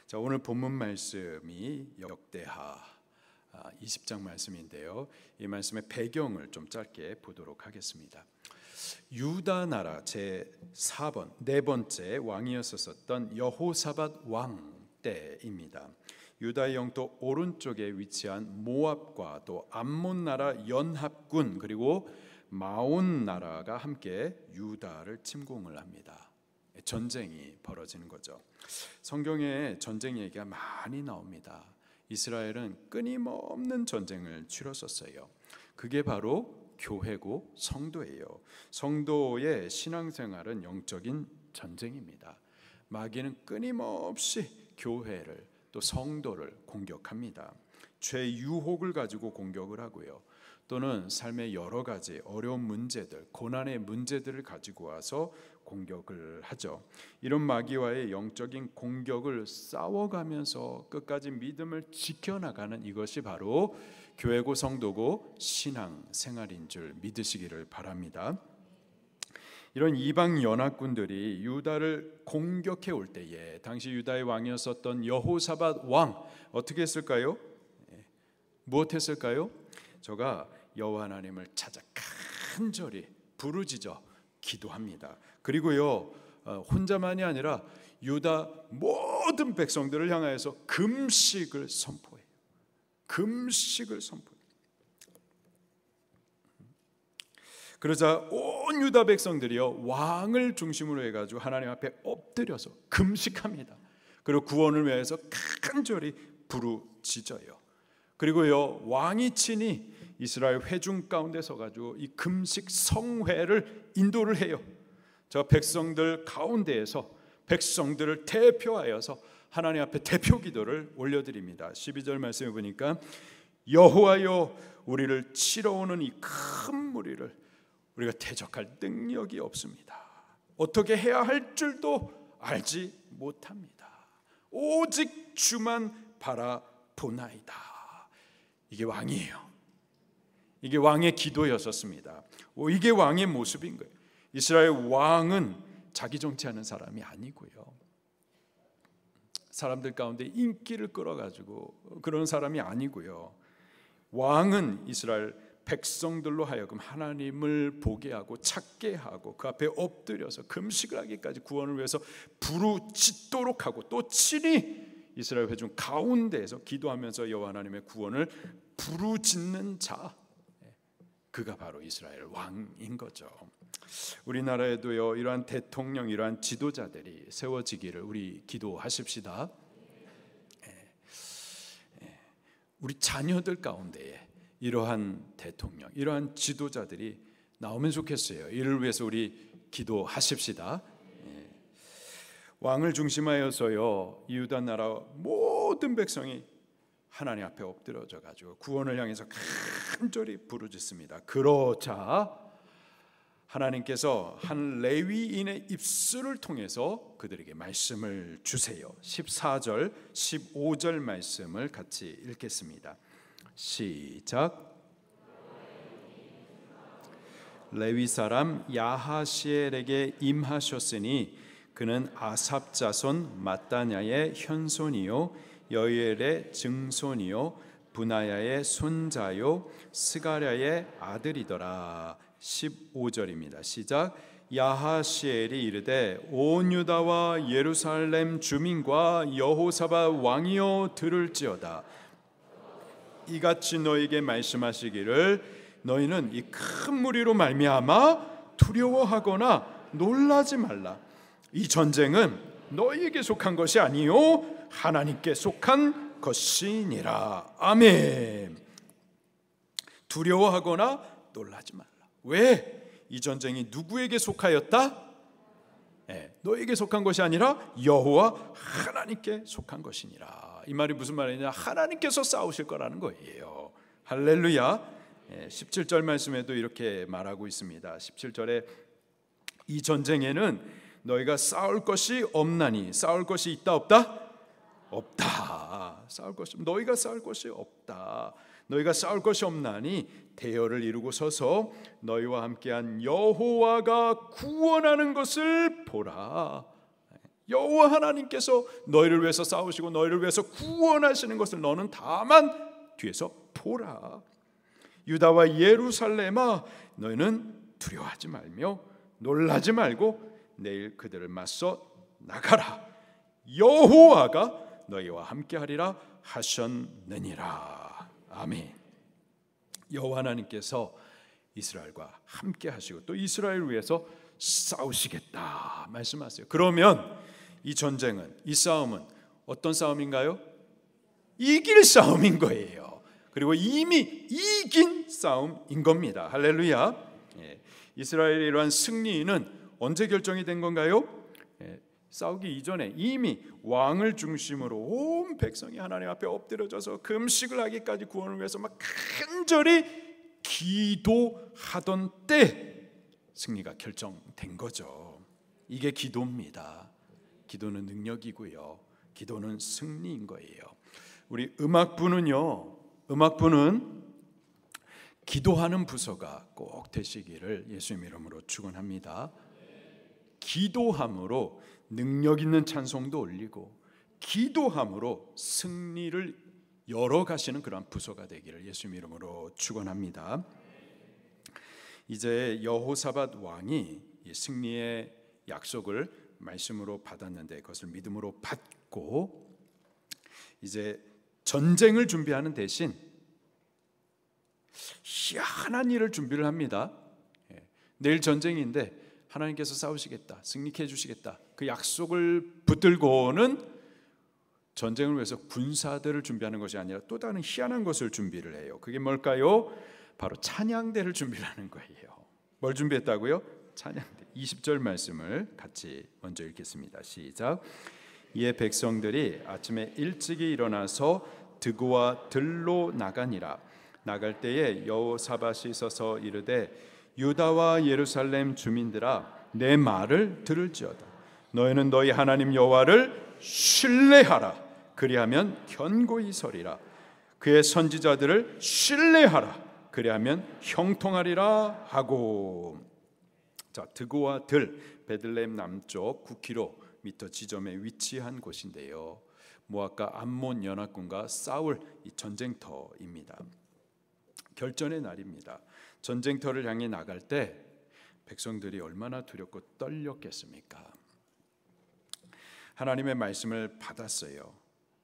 자, 오늘 본문 말씀이 역대하 20장 말씀인데요. 이 말씀의 배경을 좀 짧게 보도록 하겠습니다. 유다 나라 제4번 네 번째 왕이었었던 여호사밧 왕 때입니다. 유다의 영토 오른쪽에 위치한 모압과 또 암몬 나라 연합군 그리고 마온 나라가 함께 유다를 침공을 합니다. 전쟁이 벌어지는 거죠. 성경에 전쟁 얘기가 많이 나옵니다. 이스라엘은 끊임없는 전쟁을 치렀었어요. 그게 바로 교회고 성도예요. 성도의 신앙생활은 영적인 전쟁입니다. 마귀는 끊임없이 교회를 또 성도를 공격합니다. 죄 유혹을 가지고 공격을 하고요. 또는 삶의 여러 가지 어려운 문제들, 고난의 문제들을 가지고 와서 공격을 하죠. 이런 마귀와의 영적인 공격을 싸워가면서 끝까지 믿음을 지켜나가는 이것이 바로 교회고 성도고 신앙 생활인 줄 믿으시기를 바랍니다. 이런 이방 연합군들이 유다를 공격해 올 때에 당시 유다의 왕이었었던 여호사밧 왕 어떻게 했을까요? 무엇했을까요? 저가 여호와 하나님을 찾아 간절히 부르짖어 기도합니다. 그리고요 혼자만이 아니라 유다 모든 백성들을 향하여서 금식을 선포해요. 금식을 선포해요. 그러자 온 유다 백성들이요 왕을 중심으로 해가지고 하나님 앞에 엎드려서 금식합니다. 그리고 구원을 위해서 간절히 부르짖어요. 그리고요 왕이 친히 이스라엘 회중 가운데 서가지고 이 금식 성회를 인도를 해요. 저 백성들 가운데에서 백성들을 대표하여서 하나님 앞에 대표 기도를 올려드립니다. 12절 말씀해 보니까 여호와여 우리를 치러 오는 이 큰 무리를 우리가 대적할 능력이 없습니다. 어떻게 해야 할 줄도 알지 못합니다. 오직 주만 바라보나이다. 이게 왕이에요. 이게 왕의 기도였었습니다. 이게 왕의 모습인 거예요. 이스라엘 왕은 자기 정치하는 사람이 아니고요. 사람들 가운데 인기를 끌어가지고 그런 사람이 아니고요. 왕은 이스라엘 백성들로 하여금 하나님을 보게 하고 찾게 하고 그 앞에 엎드려서 금식을 하기까지 구원을 위해서 부르짖도록 하고 또 친히 이스라엘 회중 가운데에서 기도하면서 여호와 하나님의 구원을 부르짖는 자, 그가 바로 이스라엘 왕인 거죠. 우리나라에도요 이러한 대통령, 이러한 지도자들이 세워지기를 우리 기도하십시다. 우리 자녀들 가운데에 이러한 대통령, 이러한 지도자들이 나오면 좋겠어요. 이를 위해서 우리 기도하십시다. 왕을 중심하여서요 유다 나라 모든 백성이 하나님 앞에 엎드려져 가지고 구원을 향해서 간절히 부르짖습니다. 그러자 하나님께서 한 레위인의 입술을 통해서 그들에게 말씀을 주세요. 14절 15절 말씀을 같이 읽겠습니다. 시작. 레위 사람 야하시엘에게 임하셨으니 그는 아삽 자손 마따냐의 현손이요 여이엘의 증손이요 분하야의 손자요 스가랴의 아들이더라. 15절입니다. 시작. 야하시엘이 이르되 온 유다와 예루살렘 주민과 여호사밧 왕이여 들을지어다. 이같이 너에게 말씀하시기를 너희는 이 큰 무리로 말미암아 두려워하거나 놀라지 말라. 이 전쟁은 너희에게 속한 것이 아니요 하나님께 속한 것이니라. 아멘. 두려워하거나 놀라지 말라. 왜? 이 전쟁이 누구에게 속하였다? 너에게 속한 것이 아니라 여호와 하나님께 속한 것이니라. 이 말이 무슨 말이냐? 하나님께서 싸우실 거라는 거예요. 할렐루야. 17절 말씀에도 이렇게 말하고 있습니다. 17절에 이 전쟁에는 너희가 싸울 것이 없나니. 싸울 것이 있다 없다? 없다. 싸울 것이 너희가 싸울 것이 없다. 너희가 싸울 것이 없나니 대열을 이루고 서서 너희와 함께한 여호와가 구원하는 것을 보라. 여호와 하나님께서 너희를 위해서 싸우시고 너희를 위해서 구원하시는 것을 너는 다만 뒤에서 보라. 유다와 예루살렘아, 너희는 두려워하지 말며 놀라지 말고 내일 그들을 맞서 나가라. 여호와가 너희와 함께하리라 하셨느니라. 아멘. 여호와 하나님께서 이스라엘과 함께하시고 또 이스라엘을 위해서 싸우시겠다 말씀하세요. 그러면 이 전쟁은, 이 싸움은 어떤 싸움인가요? 이길 싸움인 거예요. 그리고 이미 이긴 싸움인 겁니다. 할렐루야. 이스라엘의 이러한 승리는 언제 결정이 된 건가요? 싸우기 이전에 이미 왕을 중심으로 온 백성이 하나님 앞에 엎드려져서 금식을 하기까지 구원을 위해서 막 간절히 기도하던 때 승리가 결정된 거죠. 이게 기도입니다. 기도는 능력이고요. 기도는 승리인 거예요. 우리 음악부는 기도하는 부서가 꼭 되시기를 예수님 이름으로 축원합니다. 기도함으로 능력 있는 찬송도 올리고 기도함으로 승리를 열어가시는 그런 부서가 되기를 예수님 이름으로 축원합니다. 이제 여호사밧 왕이 승리의 약속을 말씀으로 받았는데 그것을 믿음으로 받고 이제 전쟁을 준비하는 대신 희한한 일을 준비를 합니다. 내일 전쟁인데 하나님께서 싸우시겠다, 승리케 해주시겠다, 그 약속을 붙들고는 전쟁을 위해서 군사들을 준비하는 것이 아니라 또 다른 희한한 것을 준비를 해요. 그게 뭘까요? 바로 찬양대를 준비하는 거예요. 뭘 준비했다고요? 찬양대. 20절 말씀을 같이 먼저 읽겠습니다. 시작. 이에 백성들이 아침에 일찍이 일어나서 드고와 들로 나가니라. 나갈 때에 여호사밧이 서서 이르되 유다와 예루살렘 주민들아, 내 말을 들을지어다. 너희는 너희 하나님 여호와를 신뢰하라. 그리하면 견고히 서리라. 그의 선지자들을 신뢰하라. 그리하면 형통하리라 하고. 자, 드고와 들, 베들레헴 남쪽 9km 지점에 위치한 곳인데요. 모압과 암몬 연합군과 싸울 이 전쟁터입니다. 결전의 날입니다. 전쟁터를 향해 나갈 때 백성들이 얼마나 두렵고 떨렸겠습니까? 하나님의 말씀을 받았어요.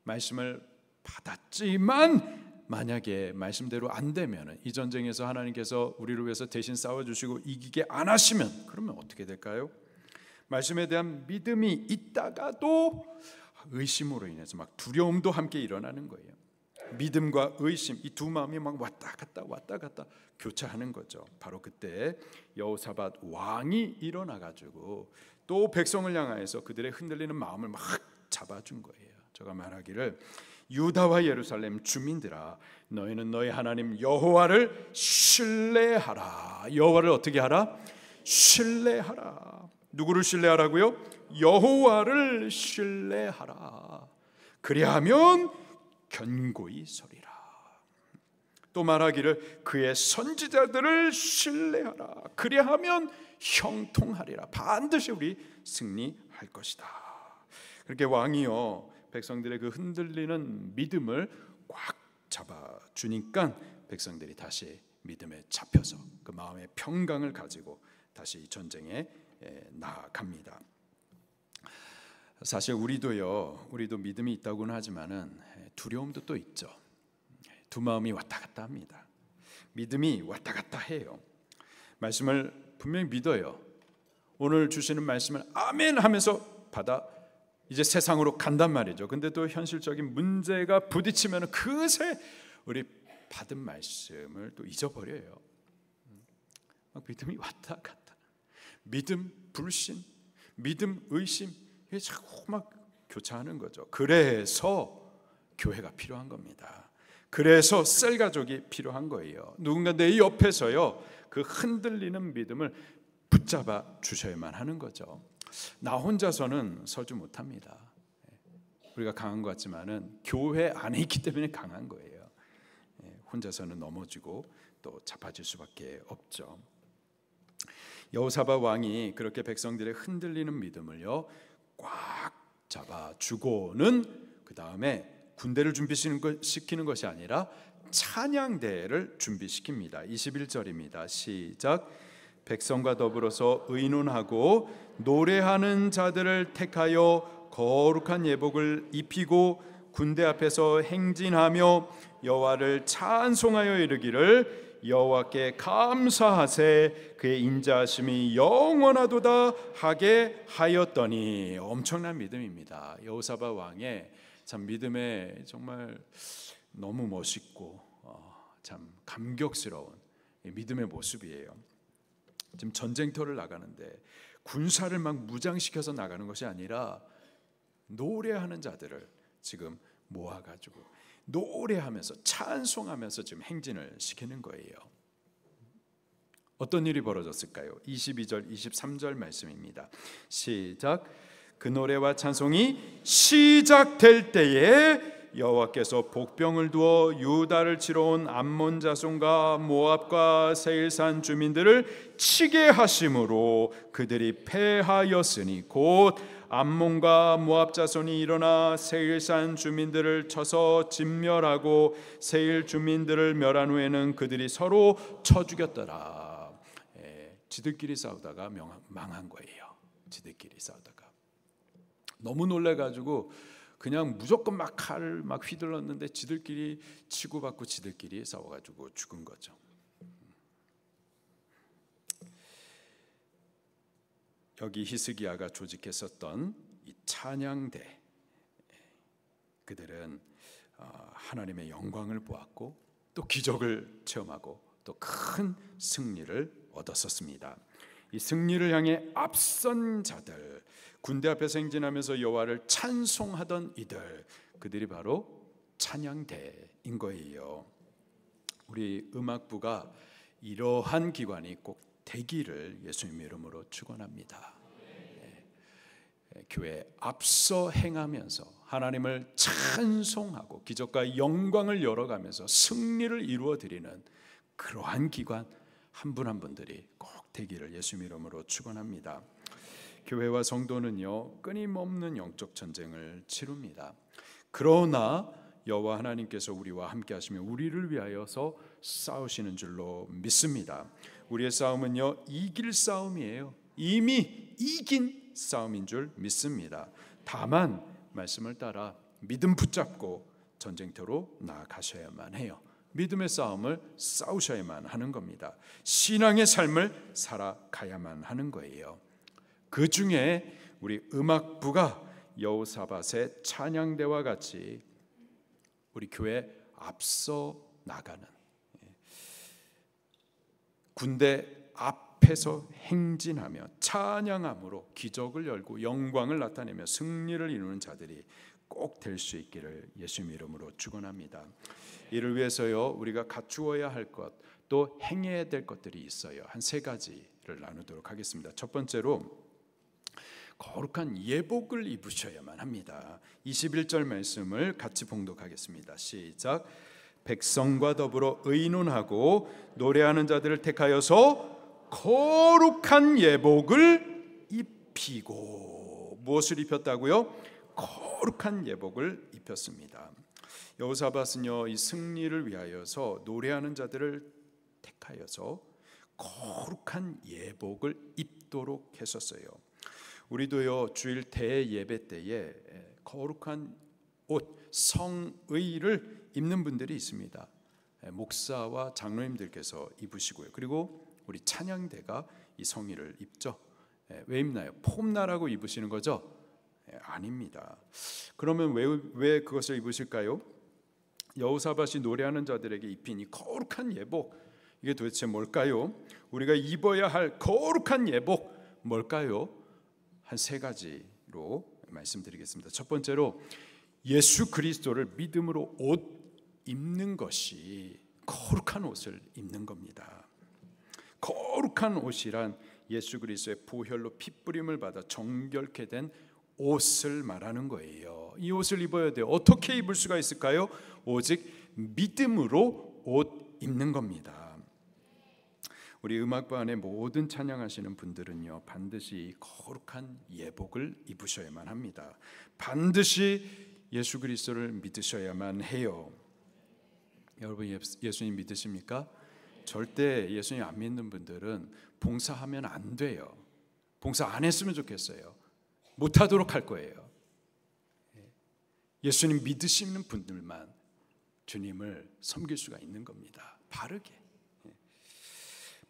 말씀을 받았지만 만약에 말씀대로 안 되면 이 전쟁에서 하나님께서 우리를 위해서 대신 싸워주시고 이기게 안 하시면 그러면 어떻게 될까요? 말씀에 대한 믿음이 있다가도 의심으로 인해서 막 두려움도 함께 일어나는 거예요. 믿음과 의심, 이 두 마음이 막 왔다 갔다 교차하는 거죠. 바로 그때 여호사밧 왕이 일어나 가지고 또 백성을 향하여서 그들의 흔들리는 마음을 막 잡아준 거예요. 제가 말하기를 유다와 예루살렘 주민들아, 너희는 너희 하나님 여호와를 신뢰하라. 여호와를 어떻게 하라? 신뢰하라. 누구를 신뢰하라고요? 여호와를 신뢰하라. 그리하면 견고히 서리라. 또 말하기를 그의 선지자들을 신뢰하라. 그리하면 형통하리라. 반드시 우리 승리할 것이다. 그렇게 왕이요 백성들의 그 흔들리는 믿음을 꽉 잡아주니까 백성들이 다시 믿음에 잡혀서 그 마음의 평강을 가지고 다시 이 전쟁에 나아갑니다. 사실 우리도 믿음이 있다고는 하지만은 두려움도 또 있죠. 두 마음이 왔다 갔다 합니다. 믿음이 왔다 갔다 해요. 말씀을 분명히 믿어요. 오늘 주시는 말씀을 아멘 하면서 받아 이제 세상으로 간단 말이죠. 근데 또 현실적인 문제가 부딪히면 그새 우리 받은 말씀을 또 잊어버려요. 막 믿음이 왔다 갔다. 믿음, 불신, 믿음, 의심, 이게 자꾸 막 교차하는 거죠. 그래서 교회가 필요한 겁니다. 그래서 셀 가족이 필요한 거예요. 누군가 내 옆에서요 그 흔들리는 믿음을 붙잡아 주셔야만 하는 거죠. 나 혼자서는 서지 못합니다. 우리가 강한 것 같지만은 교회 안에 있기 때문에 강한 거예요. 혼자서는 넘어지고 또 자빠질 수밖에 없죠. 여호사밧 왕이 그렇게 백성들의 흔들리는 믿음을요 꽉 잡아주고는 그 다음에 군대를 준비시키는 것이 아니라 찬양대를 준비시킵니다. 21절입니다. 시작. 백성과 더불어서 의논하고 노래하는 자들을 택하여 거룩한 예복을 입히고 군대 앞에서 행진하며 여호와를 찬송하여 이르기를 여호와께 감사하세 그의 인자하심이 영원하도다 하게 하였더니. 엄청난 믿음입니다. 여호사밧 왕의 참 믿음에 정말 너무 멋있고 참 감격스러운 믿음의 모습이에요. 지금 전쟁터를 나가는데 군사를 막 무장시켜서 나가는 것이 아니라 노래하는 자들을 지금 모아가지고 노래하면서 찬송하면서 지금 행진을 시키는 거예요. 어떤 일이 벌어졌을까요? 22절 23절 말씀입니다. 시작. 그 노래와 찬송이 시작될 때에 여호와께서 복병을 두어 유다를 치러 온 암몬 자손과 모압과 세일산 주민들을 치게 하심으로 그들이 패하였으니 곧 암몬과 모압 자손이 일어나 세일산 주민들을 쳐서 진멸하고 세일 주민들을 멸한 후에는 그들이 서로 쳐 죽였더라. 지들끼리 싸우다가 망한 거예요. 지들끼리 싸우다가 너무 놀래가지고 그냥 무조건 막 칼을 막 휘둘렀는데 지들끼리 치고받고 지들끼리 싸워가지고 죽은 거죠. 여기 히스기야가 조직했었던 이 찬양대, 그들은 하나님의 영광을 보았고 또 기적을 체험하고 또 큰 승리를 얻었었습니다. 이 승리를 향해 앞선 자들, 군대 앞에서 행진하면서 여호와를 찬송하던 이들, 그들이 바로 찬양대인 거예요. 우리 음악부가 이러한 기관이 꼭 되기를 예수님 이름으로 축원합니다. 교회 앞서 행하면서 하나님을 찬송하고 기적과 영광을 열어가면서 승리를 이루어 드리는 그러한 기관 한 분 한 분들이 꼭 되기를 예수님 이름으로 축원합니다. 교회와 성도는요 끊임없는 영적 전쟁을 치릅니다. 그러나 여호와 하나님께서 우리와 함께 하시며 우리를 위하여서 싸우시는 줄로 믿습니다. 우리의 싸움은요 이길 싸움이에요. 이미 이긴 싸움인 줄 믿습니다. 다만 말씀을 따라 믿음 붙잡고 전쟁터로 나아가셔야만 해요. 믿음의 싸움을 싸우셔야만 하는 겁니다. 신앙의 삶을 살아가야만 하는 거예요. 그 중에 우리 음악부가 여호사밧의 찬양대와 같이 우리 교회 앞서 나가는, 군대 앞에서 행진하며 찬양함으로 기적을 열고 영광을 나타내며 승리를 이루는 자들이 꼭 될 수 있기를 예수님 이름으로 축원합니다. 이를 위해서요 우리가 갖추어야 할 것, 또 행해야 될 것들이 있어요. 한 세 가지를 나누도록 하겠습니다. 첫 번째로 거룩한 예복을 입으셔야만 합니다. 21절 말씀을 같이 봉독하겠습니다. 시작. 백성과 더불어 의논하고 노래하는 자들을 택하여서 거룩한 예복을 입히고. 무엇을 입혔다고요? 거룩한 예복을 입혔습니다. 여호사밧은요 이 승리를 위하여서 노래하는 자들을 택하여서 거룩한 예복을 입도록 했었어요. 우리도요 주일 대예배 때에 거룩한 옷 성의를 입는 분들이 있습니다. 목사와 장로님들께서 입으시고요. 그리고 우리 찬양대가 이 성의를 입죠. 왜 입나요? 폼나라고 입으시는 거죠? 아닙니다. 그러면 왜 그것을 입으실까요? 여호사밧이 노래하는 자들에게 입힌 이 거룩한 예복, 이게 도대체 뭘까요? 우리가 입어야 할 거룩한 예복 뭘까요? 한 세 가지로 말씀드리겠습니다. 첫 번째로 예수 그리스도를 믿음으로 옷 입는 것이 거룩한 옷을 입는 겁니다. 거룩한 옷이란 예수 그리스도의 보혈로 핏부림을 받아 정결케 된 옷을 말하는 거예요. 이 옷을 입어야 돼요. 어떻게 입을 수가 있을까요? 오직 믿음으로 옷 입는 겁니다. 우리 음악부 안에 모든 찬양하시는 분들은요, 반드시 거룩한 예복을 입으셔야만 합니다. 반드시 예수 그리스도를 믿으셔야만 해요. 여러분 예수님 믿으십니까? 절대 예수님 안 믿는 분들은 봉사하면 안 돼요. 봉사 안 했으면 좋겠어요. 못하도록 할 거예요. 예수님 믿으시는 분들만 주님을 섬길 수가 있는 겁니다. 바르게.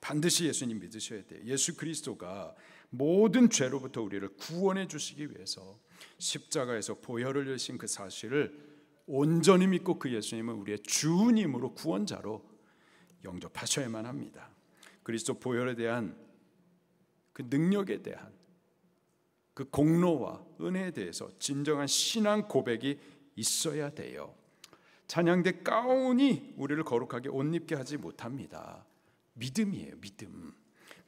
반드시 예수님 믿으셔야 돼요. 예수 그리스도가 모든 죄로부터 우리를 구원해 주시기 위해서 십자가에서 보혈을 흘리신 그 사실을 온전히 믿고 그 예수님은 우리의 주님으로 구원자로 영접하셔야만 합니다. 그리스도 보혈에 대한 그 능력에 대한 그 공로와 은혜에 대해서 진정한 신앙 고백이 있어야 돼요. 찬양대 가운이 우리를 거룩하게 옷 입게 하지 못합니다. 믿음이에요.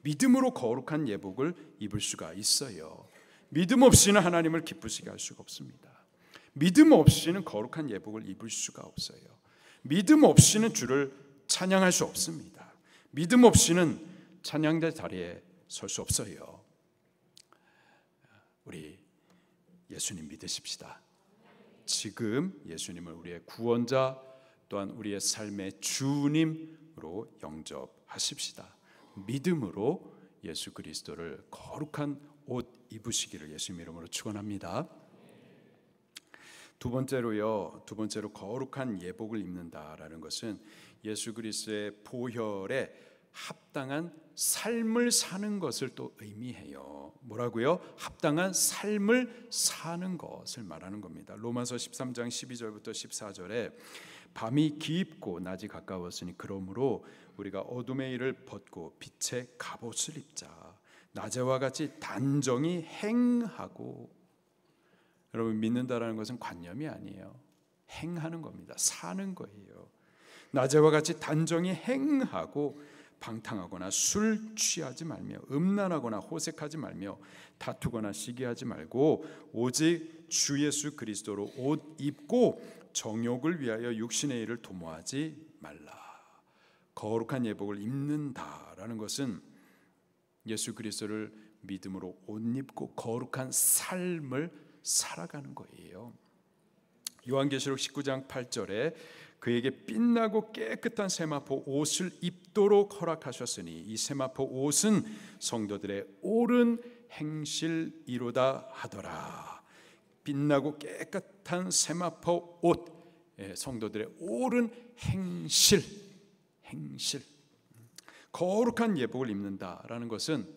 믿음으로 거룩한 예복을 입을 수가 있어요. 믿음 없이는 하나님을 기쁘시게 할 수가 없습니다. 믿음 없이는 거룩한 예복을 입을 수가 없어요. 믿음 없이는 주를 찬양할 수 없습니다. 믿음 없이는 찬양대 자리에 설 수 없어요. 우리 예수님 믿으십시다. 지금 예수님을 우리의 구원자 또한 우리의 삶의 주님으로 영접하십시다. 믿음으로 예수 그리스도를 거룩한 옷 입으시기를 예수님 이름으로 축원합니다. 두 번째로 거룩한 예복을 입는다라는 것은 예수 그리스도의 보혈에 합당한 삶을 사는 것을 또 의미해요. 뭐라고요? 합당한 삶을 사는 것을 말하는 겁니다. 로마서 13장 12절부터 14절에 밤이 깊고 낮이 가까웠으니 그러므로 우리가 어둠의 일을 벗고 빛의 갑옷을 입자. 낮에와 같이 단정히 행하고. 여러분 믿는다라는 것은 관념이 아니에요. 행하는 겁니다. 사는 거예요. 낮에와 같이 단정히 행하고 방탕하거나 술 취하지 말며 음란하거나 호색하지 말며 다투거나 시기하지 말고 오직 주 예수 그리스도로 옷 입고 정욕을 위하여 육신의 일을 도모하지 말라. 거룩한 예복을 입는다라는 것은 예수 그리스도를 믿음으로 옷 입고 거룩한 삶을 살아가는 거예요. 요한계시록 19장 8절에 그에게 빛나고 깨끗한 세마포 옷을 입도록 허락하셨으니 이 세마포 옷은 성도들의 옳은 행실이로다 하더라. 빛나고 깨끗한 세마포 옷, 성도들의 옳은 행실. 거룩한 예복을 입는다라는 것은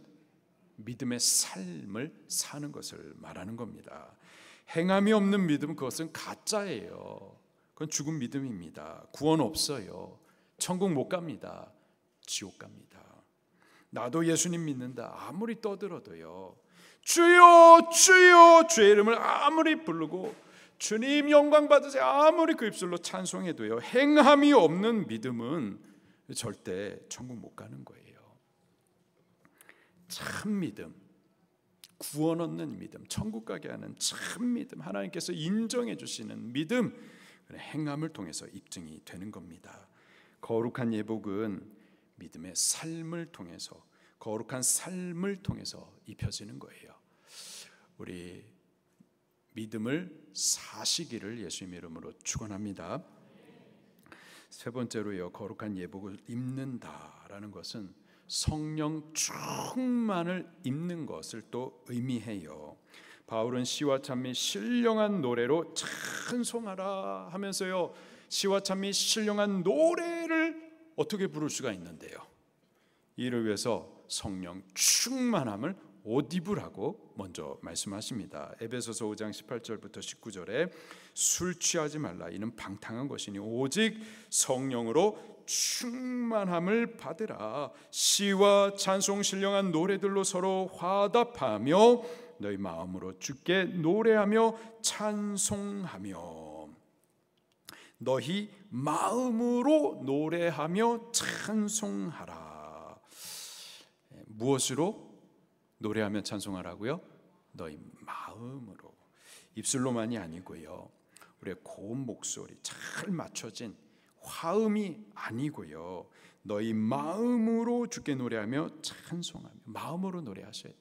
믿음의 삶을 사는 것을 말하는 겁니다. 행함이 없는 믿음, 그것은 가짜예요. 그건 죽은 믿음입니다. 구원 없어요. 천국 못 갑니다. 지옥 갑니다. 나도 예수님 믿는다 아무리 떠들어도요, 주여 주여 주의 이름을 아무리 부르고 주님 영광 받으세요 아무리 그 입술로 찬송해도요, 행함이 없는 믿음은 절대 천국 못 가는 거예요. 참 믿음, 구원 얻는 믿음, 천국 가게 하는 참 믿음, 하나님께서 인정해 주시는 믿음, 행함을 통해서 입증이 되는 겁니다. 거룩한 예복은 믿음의 삶을 통해서, 거룩한 삶을 통해서 입혀지는 거예요. 우리 믿음을 사시기를 예수님 이름으로 축원합니다. 세 번째로요, 거룩한 예복을 입는다라는 것은 성령 충만을 입는 것을 또 의미해요. 바울은 시와 찬미 신령한 노래로 찬송하라 하면서요, 시와 찬미 신령한 노래를 어떻게 부를 수가 있는데요, 이를 위해서 성령 충만함을 옷 입으라고 먼저 말씀하십니다. 에베소서 5장 18절부터 19절에 술 취하지 말라 이는 방탕한 것이니 오직 성령으로 충만함을 받으라. 시와 찬송 신령한 노래들로 서로 화답하며 너희 마음으로 주께 노래하며 찬송하며. 너희 마음으로 노래하며 찬송하라. 무엇으로 노래하며 찬송하라고요? 너희 마음으로. 입술로만이 아니고요, 우리의 고운 목소리 잘 맞춰진 화음이 아니고요, 너희 마음으로 주께 노래하며 찬송하며. 마음으로 노래하셔야 돼요.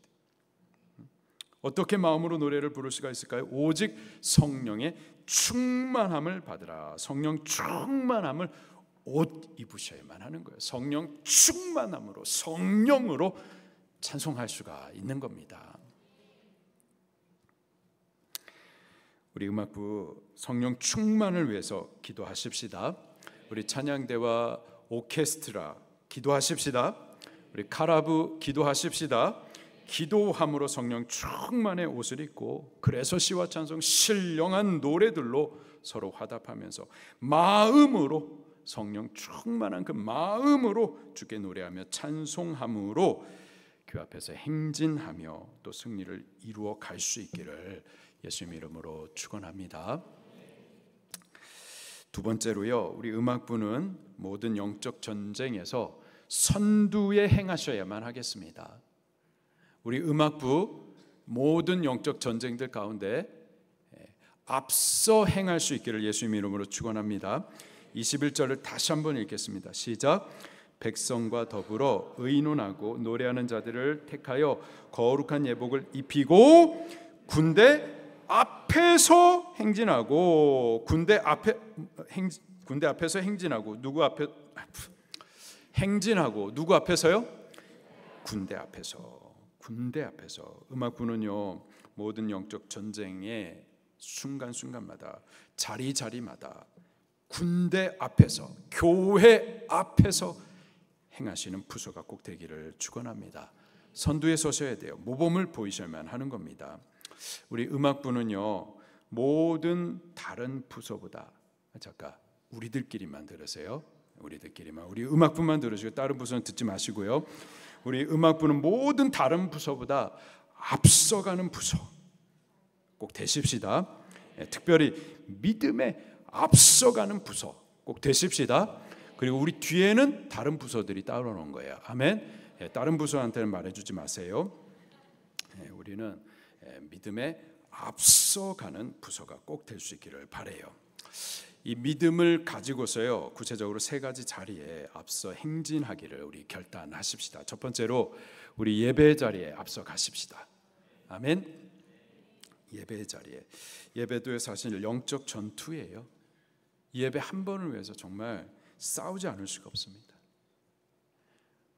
어떻게 마음으로 노래를 부를 수가 있을까요? 오직 성령의 충만함을 받으라. 성령 충만함을 옷 입으셔야만 하는 거예요. 성령 충만함으로, 성령으로 찬송할 수가 있는 겁니다. 우리 음악부 성령 충만을 위해서 기도하십시다. 우리 찬양대와 오케스트라 기도하십시다. 우리 카라브 기도하십시다. 기도함으로 성령 충만의 옷을 입고, 그래서 시와 찬송 신령한 노래들로 서로 화답하면서 마음으로, 성령 충만한 그 마음으로 주께 노래하며 찬송함으로 그 앞에서 행진하며 또 승리를 이루어 갈 수 있기를 예수님 이름으로 축원합니다. 두 번째로요, 우리 음악부는 모든 영적 전쟁에서 선두에 행하셔야만 하겠습니다. 우리 음악부 모든 영적 전쟁들 가운데 앞서 행할 수 있기를 예수님 이름으로 축원합니다. 21절을 다시 한번 읽겠습니다. 시작. 백성과 더불어 의논하고 노래하는 자들을 택하여 거룩한 예복을 입히고 군대 앞에서 행진하고. 군대 앞에서 행진하고. 누구 앞에 행진하고? 누구 앞에서요? 군대 앞에서. 군대 앞에서. 음악부는요, 모든 영적 전쟁의 순간순간마다, 자리자리마다 군대 앞에서, 교회 앞에서 행하시는 부서가 꼭 되기를 축원합니다. 선두에 서셔야 돼요. 모범을 보이셔야만 하는 겁니다. 우리 음악부는요, 모든 다른 부서보다, 잠깐 우리들끼리만 들으세요. 우리들끼리만, 우리 음악부만 들으시고 다른 부서는 듣지 마시고요. 우리 음악부는 모든 다른 부서보다 앞서가는 부서 꼭 되십시다. 특별히 믿음에 앞서가는 부서 꼭 되십시다. 그리고 우리 뒤에는 다른 부서들이 따라오는 거예요. 아멘. 다른 부서한테는 말해주지 마세요. 우리는 믿음에 앞서가는 부서가 꼭 될 수 있기를 바라요. 이 믿음을 가지고서요, 구체적으로 세 가지 자리에 앞서 행진하기를 우리 결단하십시다. 첫 번째로 우리 예배 자리에 앞서 가십시다. 아멘. 예배 자리에. 예배도 사실 영적 전투예요. 예배 한 번을 위해서 정말 싸우지 않을 수가 없습니다.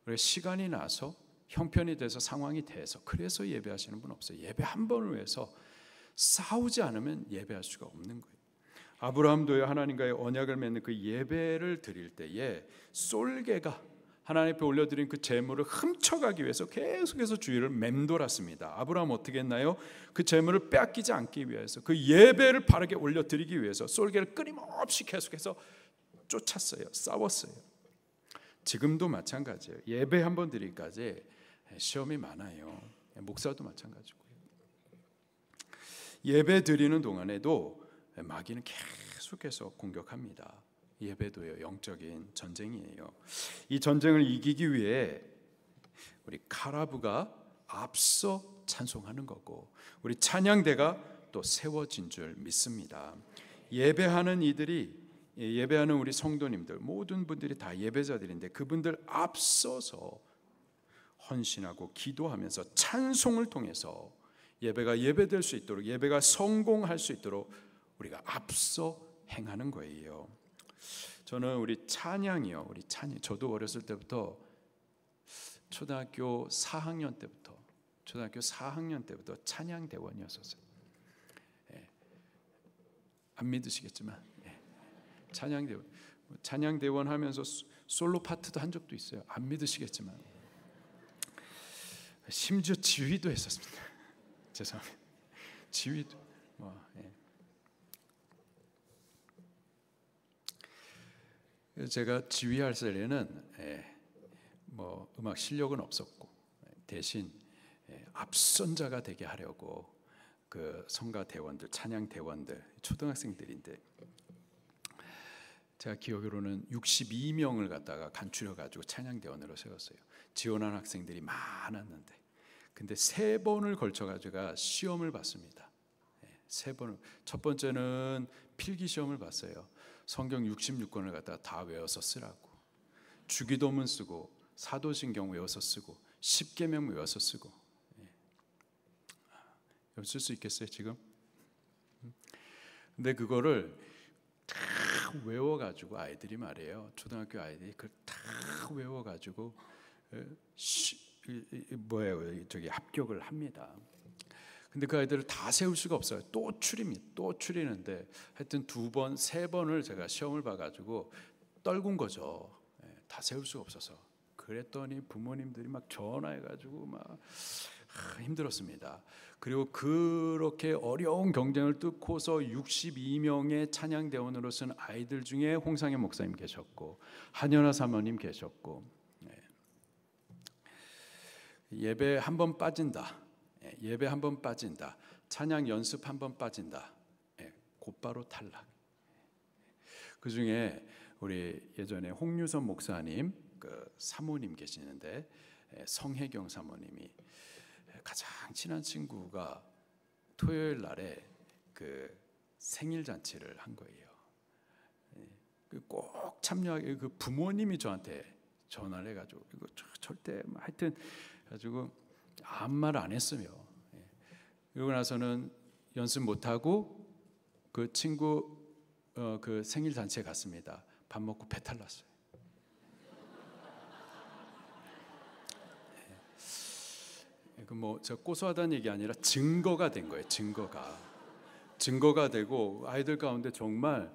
우리 시간이 나서 형편이 돼서 상황이 돼서 그래서 예배하시는 분 없어요. 예배 한 번을 위해서 싸우지 않으면 예배할 수가 없는 거예요. 아브라함도요, 하나님과의 언약을 맺는 그 예배를 드릴 때에 솔개가 하나님 앞에 올려드린 그 제물을 훔쳐가기 위해서 계속해서 주위를 맴돌았습니다. 아브라함 어떻게 했나요? 그 제물을 빼앗기지 않기 위해서, 그 예배를 바르게 올려드리기 위해서 솔개를 끊임없이 계속해서 쫓았어요. 싸웠어요. 지금도 마찬가지예요. 예배 한 번 드리기까지 시험이 많아요. 목사도 마찬가지고요. 예배 드리는 동안에도 마귀는 계속해서 공격합니다. 예배도요, 영적인 전쟁이에요. 이 전쟁을 이기기 위해 우리 카라브가 앞서 찬송하는 거고, 우리 찬양대가 또 세워진 줄 믿습니다. 예배하는 이들이, 예배하는 우리 성도님들, 모든 분들이 다 예배자들인데 그분들 앞서서 헌신하고 기도하면서 찬송을 통해서 예배가 예배될 수 있도록, 예배가 성공할 수 있도록 우리가 앞서 행하는 거예요. 저는 우리 찬양이요, 우리 찬양, 저도 어렸을 때부터 초등학교 4학년 때부터 찬양 대원이었었어요. 안 믿으시겠지만 찬양 대원 하면서 솔로 파트도 한 적도 있어요. 안 믿으시겠지만 심지어 지휘도 했었습니다. 죄송합니다. 지휘도 제가 지휘할 때에는 음악 실력은 없었고 대신 앞선자가 되게 하려고 그 성가 대원들, 찬양 대원들, 초등학생들인데 제가 기억으로는 62명을 갖다가 간추려 가지고 찬양 대원으로 세웠어요. 지원한 학생들이 많았는데, 근데 3번을 걸쳐 가지고 시험을 봤습니다. 3번을. 첫 번째는 필기 시험을 봤어요. 성경 66권을 갖다가 다 외워서 쓰라고. 주기도문 쓰고 사도신경 외워서 쓰고 십계명 외워서 쓰고. 여러분 쓸 수 있겠어요 지금? 근데 그거를 다 외워가지고 아이들이 말이에요. 초등학교 아이들이 그걸 다 외워가지고 저기 합격을 합니다. 근데 그 아이들을 다 세울 수가 없어요. 또 추리는데 하여튼 2번, 3번을 제가 시험을 봐가지고 떨군 거죠. 다 세울 수가 없어서. 그랬더니 부모님들이 막 전화해가지고 막 힘들었습니다. 그리고 그렇게 어려운 경쟁을 뚫고서 62명의 찬양대원으로 쓴 아이들 중에 홍상현 목사님 계셨고 한연아 사모님 계셨고, 예배 한 번 빠진다, 예배 한 번 빠진다, 찬양 연습 한 번 빠진다, 곧바로 탈락. 그 중에 우리 예전에 홍유선 목사님 그 사모님 계시는데 성혜경 사모님이 가장 친한 친구가 토요일 날에 그 생일 잔치를 한 거예요. 꼭 참여하게 그 부모님이 저한테 전화를 해가지고 이거 절대 하여튼 가지고 아무 말 안 했으며, 그러고 나서는 연습 못 하고 그 친구 그 생일 잔치에 갔습니다. 밥 먹고 배탈 났어요. 그 뭐 저 고소하다는 얘기 아니라 증거가 된 거예요. 증거가 되고 아이들 가운데 정말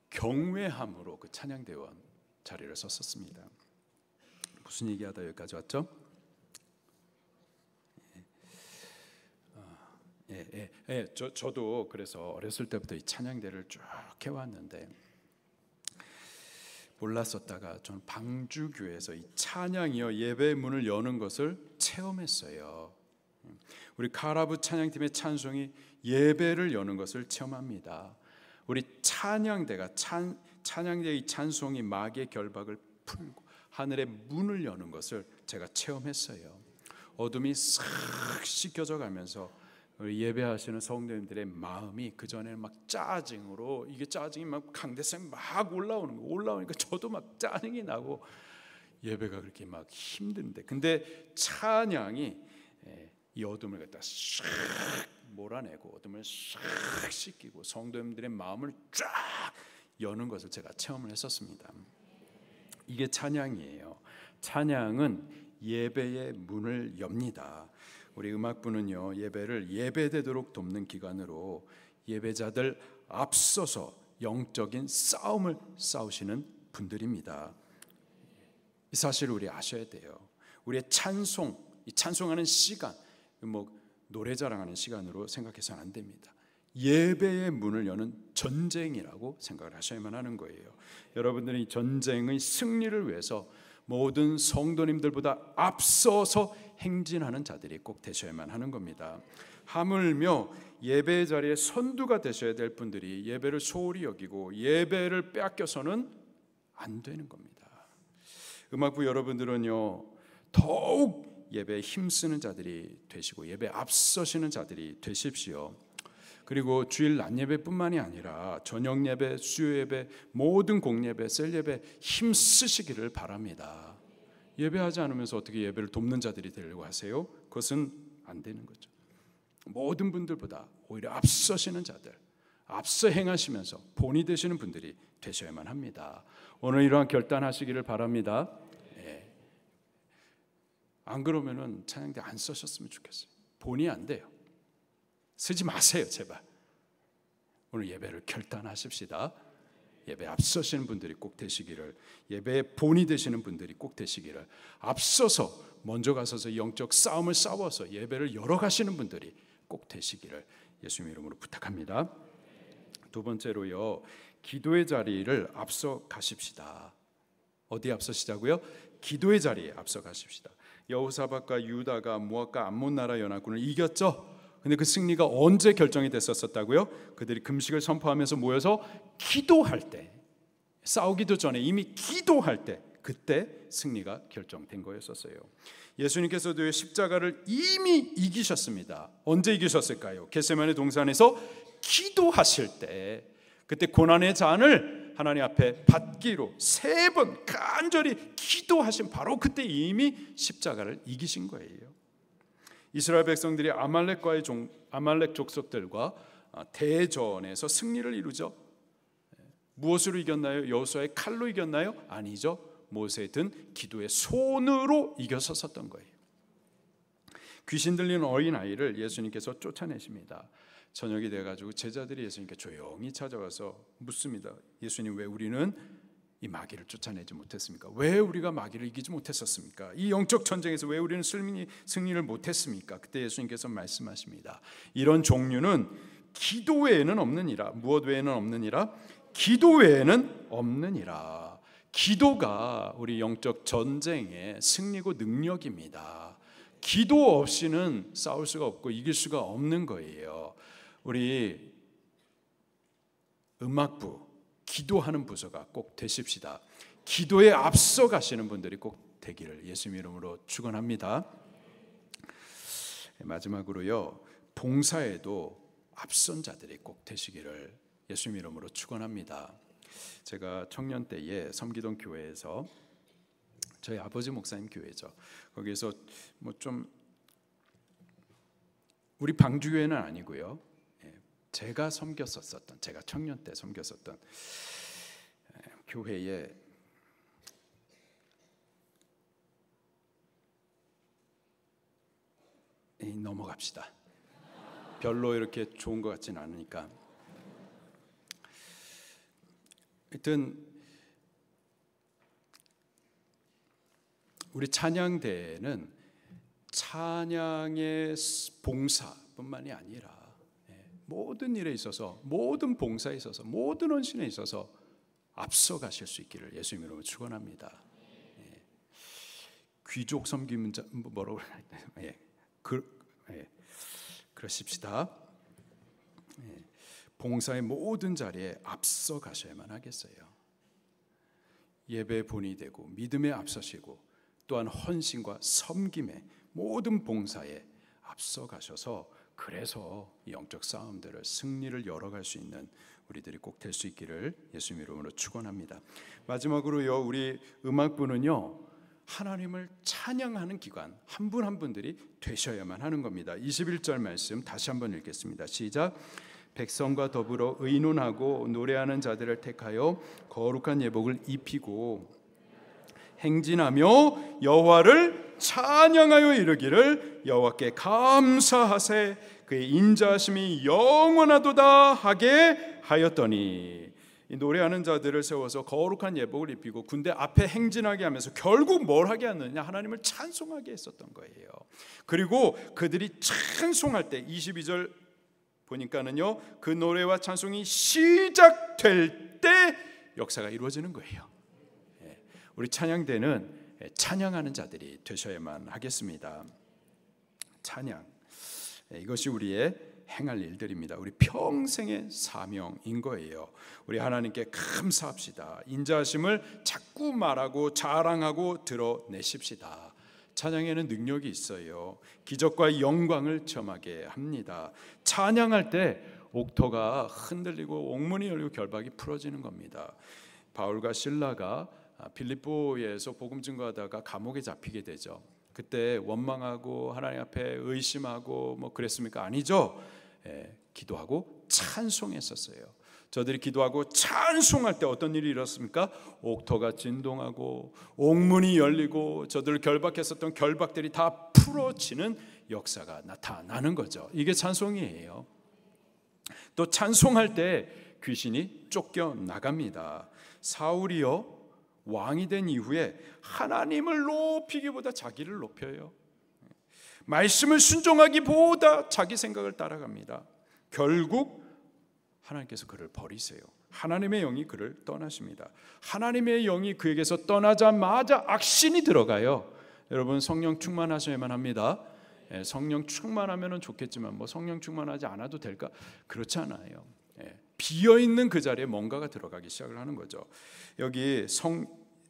경외함으로 그 찬양대원 자리를 썼었습니다. 무슨 얘기하다 여기까지 왔죠? 저도 그래서 어렸을 때부터 이 찬양대를 쭉 해왔는데 몰랐었다가 저는 방주교회에서 이 찬양이요 예배의 문을 여는 것을 체험했어요. 우리 카라브 찬양팀의 찬송이 예배를 여는 것을 체험합니다. 우리 찬양대가 찬양대의 찬송이 마귀의 결박을 풀고 하늘의 문을 여는 것을 제가 체험했어요. 어둠이 싹 씻겨져 가면서 우리 예배하시는 성도님들의 마음이 그 전에는 막 짜증으로, 이게 짜증이 막 강대성이 막 올라오니까 저도 막 짜증이 나고 예배가 그렇게 막 힘든데, 근데 찬양이 이 어둠을 갖다 싹 몰아내고 어둠을 싹 씻기고 성도님들의 마음을 쫙 여는 것을 제가 체험을 했었습니다. 이게 찬양이에요. 찬양은 예배의 문을 엽니다. 우리 음악부는요 예배를 예배되도록 돕는 기관으로 예배자들 앞서서 영적인 싸움을 싸우시는 분들입니다. 이 사실을 우리 아셔야 돼요. 우리의 이 찬송하는 시간, 뭐 노래 자랑하는 시간으로 생각해서는 안 됩니다. 예배의 문을 여는 전쟁이라고 생각을 하셔야만 하는 거예요. 여러분들은 이 전쟁의 승리를 위해서 모든 성도님들보다 앞서서 행진하는 자들이 꼭 되셔야만 하는 겁니다. 하물며 예배의 자리에 선두가 되셔야 될 분들이 예배를 소홀히 여기고 예배를 빼앗겨서는 안 되는 겁니다. 음악부 여러분들은요 더욱 예배에 힘쓰는 자들이 되시고 예배에 앞서시는 자들이 되십시오. 그리고 주일 낮 예배뿐만이 아니라 저녁 예배, 수요 예배, 모든 공예배, 셀 예배 힘쓰시기를 바랍니다. 예배하지 않으면서 어떻게 예배를 돕는 자들이 되려고 하세요? 그것은 안 되는 거죠. 모든 분들보다 오히려 앞서시는 자들, 앞서 행하시면서 본이 되시는 분들이 되셔야만 합니다. 오늘 이러한 결단하시기를 바랍니다. 안 그러면은 찬양대 안 쓰셨으면 좋겠어요. 본이 안 돼요. 쓰지 마세요, 제발. 오늘 예배를 결단하십시다. 예배 앞서시는 분들이 꼭 되시기를, 예배의 본이 되시는 분들이 꼭 되시기를, 앞서서 먼저 가서서 영적 싸움을 싸워서 예배를 열어가시는 분들이 꼭 되시기를 예수님 이름으로 부탁합니다. 두 번째로요, 기도의 자리를 앞서 가십시다. 어디에 앞서시자고요? 기도의 자리에 앞서 가십시다. 여호사밧과 유다가 모압과 암몬 나라 연합군을 이겼죠. 근데 그 승리가 언제 결정이 됐었다고요? 그들이 금식을 선포하면서 모여서 기도할 때, 싸우기도 전에 이미 기도할 때, 그때 승리가 결정된 거였었어요. 예수님께서도 십자가를 이미 이기셨습니다. 언제 이기셨을까요? 겟세마네 동산에서 기도하실 때, 그때 고난의 잔을 하나님 앞에 받기로 3번 간절히 기도하신 바로 그때 이미 십자가를 이기신 거예요. 이스라엘 백성들이 아말렉 족속들과 대전에서 승리를 이루죠. 무엇으로 이겼나요? 여호수아의 칼로 이겼나요? 아니죠. 모세의 든 기도의 손으로 이겼었던 거예요. 귀신 들리는 어린아이를 예수님께서 쫓아내십니다. 저녁이 돼가지고 제자들이 예수님께 조용히 찾아와서 묻습니다. 예수님, 왜 우리는 이 마귀를 쫓아내지 못했습니까? 왜 우리가 마귀를 이기지 못했었습니까? 이 영적 전쟁에서 왜 우리는 승리를 못했습니까? 그때 예수님께서 말씀하십니다. 이런 종류는 기도 외에는 없느니라. 무엇 외에는 없느니라? 기도 외에는 없느니라. 기도가 우리 영적 전쟁의 승리고 능력입니다. 기도 없이는 싸울 수가 없고 이길 수가 없는 거예요. 우리 음악부 기도하는 부서가 꼭 되십시다. 기도에 앞서 가시는 분들이 꼭 되기를 예수님 이름으로 축원합니다. 마지막으로요, 봉사에도 앞선 자들이 꼭 되시기를 예수님 이름으로 축원합니다. 제가 청년 때에 섬기던 교회에서, 저희 아버지 목사님 교회죠, 거기에서 뭐 좀 우리 방주교회는 아니고요, 제가 섬겼었던, 제가 청년 때 섬겼었던 교회에 넘어갑시다. 별로 이렇게 좋은 것 같지는 않으니까. 하여튼 우리 찬양대회는 찬양의 봉사뿐만이 아니라 모든 일에 있어서, 모든 봉사에 있어서, 모든 헌신에 있어서 앞서 가실 수 있기를 예수님 이름으로 축원합니다. 귀족 섬기는 자 뭐라고 그러십시다. 봉사의 모든 자리에 앞서 가셔야만 하겠어요. 예배의 본이 되고 믿음에 앞서시고 또한 헌신과 섬김의 모든 봉사에 앞서 가셔서, 그래서 영적 싸움들을, 승리를 열어갈 수 있는 우리들이 꼭 될 수 있기를 예수님 이름으로 축원합니다. 마지막으로요, 우리 음악부는요, 하나님을 찬양하는 기관 한 분 한 분들이 되셔야만 하는 겁니다. 21절 말씀 다시 한번 읽겠습니다. 시작. 백성과 더불어 의논하고 노래하는 자들을 택하여 거룩한 예복을 입히고 행진하며 여호와를 찬양하여 이르기를 여호와께 감사하세 그의 인자하심이 영원하도다 하게 하였더니, 이 노래하는 자들을 세워서 거룩한 예복을 입히고 군대 앞에 행진하게 하면서 결국 뭘 하게 하느냐? 하나님을 찬송하게 했었던 거예요. 그리고 그들이 찬송할 때 22절 보니까는요, 그 노래와 찬송이 시작될 때 역사가 이루어지는 거예요. 우리 찬양대는 찬양하는 자들이 되셔야만 하겠습니다. 찬양, 이것이 우리의 행할 일들입니다. 우리 평생의 사명인 거예요. 우리 하나님께 감사합시다. 인자하심을 자꾸 말하고 자랑하고 드러내십시다. 찬양에는 능력이 있어요. 기적과 영광을 체험하게 합니다. 찬양할 때 옥토가 흔들리고 옥문이 열리고 결박이 풀어지는 겁니다. 바울과 실라가 빌립보에서 복음 증거하다가 감옥에 잡히게 되죠. 그때 원망하고 하나님 앞에 의심하고 뭐 그랬습니까? 아니죠. 기도하고 찬송했었어요. 저들이 기도하고 찬송할 때 어떤 일이 일어났습니까? 옥토가 진동하고 옥문이 열리고 저들을 결박했었던 결박들이 다 풀어지는 역사가 나타나는 거죠. 이게 찬송이에요. 또 찬송할 때 귀신이 쫓겨나갑니다. 사울이요, 왕이 된 이후에 하나님을 높이기보다 자기를 높여요. 말씀을 순종하기보다 자기 생각을 따라갑니다. 결국 하나님께서 그를 버리세요. 하나님의 영이 그를 떠나십니다. 하나님의 영이 그에게서 떠나자마자 악신이 들어가요. 여러분, 성령 충만하셔야만 합니다. 성령 충만하면 좋겠지만 뭐 성령 충만하지 않아도 될까? 그렇지 않아요. 비어있는 그 자리에 뭔가가 들어가기 시작을 하는 거죠. 여기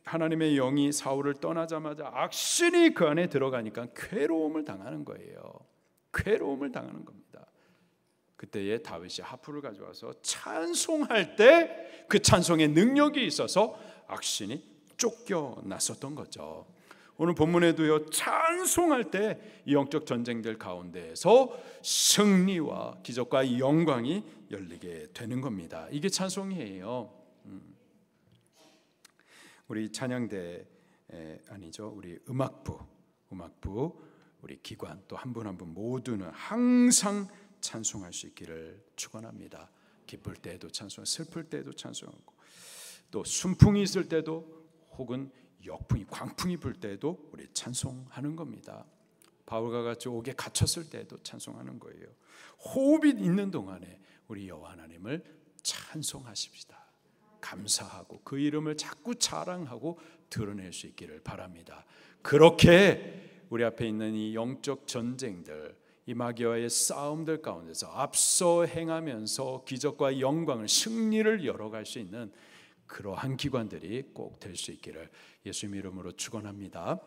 하나님의 영이 사울을 떠나자마자 악신이 그 안에 들어가니까 괴로움을 당하는 거예요. 괴로움을 당하는 겁니다. 그때에 다윗이 하프를 가져와서 찬송할 때 그 찬송의 능력이 있어서 악신이 쫓겨났었던 거죠. 오늘 본문에도요, 찬송할 때 이 영적 전쟁들 가운데에서 승리와 기적과 영광이 열리게 되는 겁니다. 이게 찬송이에요. 우리 찬양대 아니죠, 우리 음악부 우리 기관 또 한 분 한 분 모두는 항상 찬송할 수 있기를 축원합니다. 기쁠 때에도 찬송, 슬플 때에도 찬송하고, 또 순풍이 있을 때도 혹은 역풍이 광풍이 불 때에도 우리 찬송하는 겁니다. 바울과 같이 옥에 갇혔을 때에도 찬송하는 거예요. 호흡이 있는 동안에 우리 여호와 하나님을 찬송하십시다. 감사하고 그 이름을 자꾸 자랑하고 드러낼 수 있기를 바랍니다. 그렇게 우리 앞에 있는 이 영적 전쟁들, 이 마귀와의 싸움들 가운데서 앞서 행하면서 기적과 영광을, 승리를 열어갈 수 있는 그러한 기관들이 꼭 될 수 있기를 예수님 이름으로 축원합니다.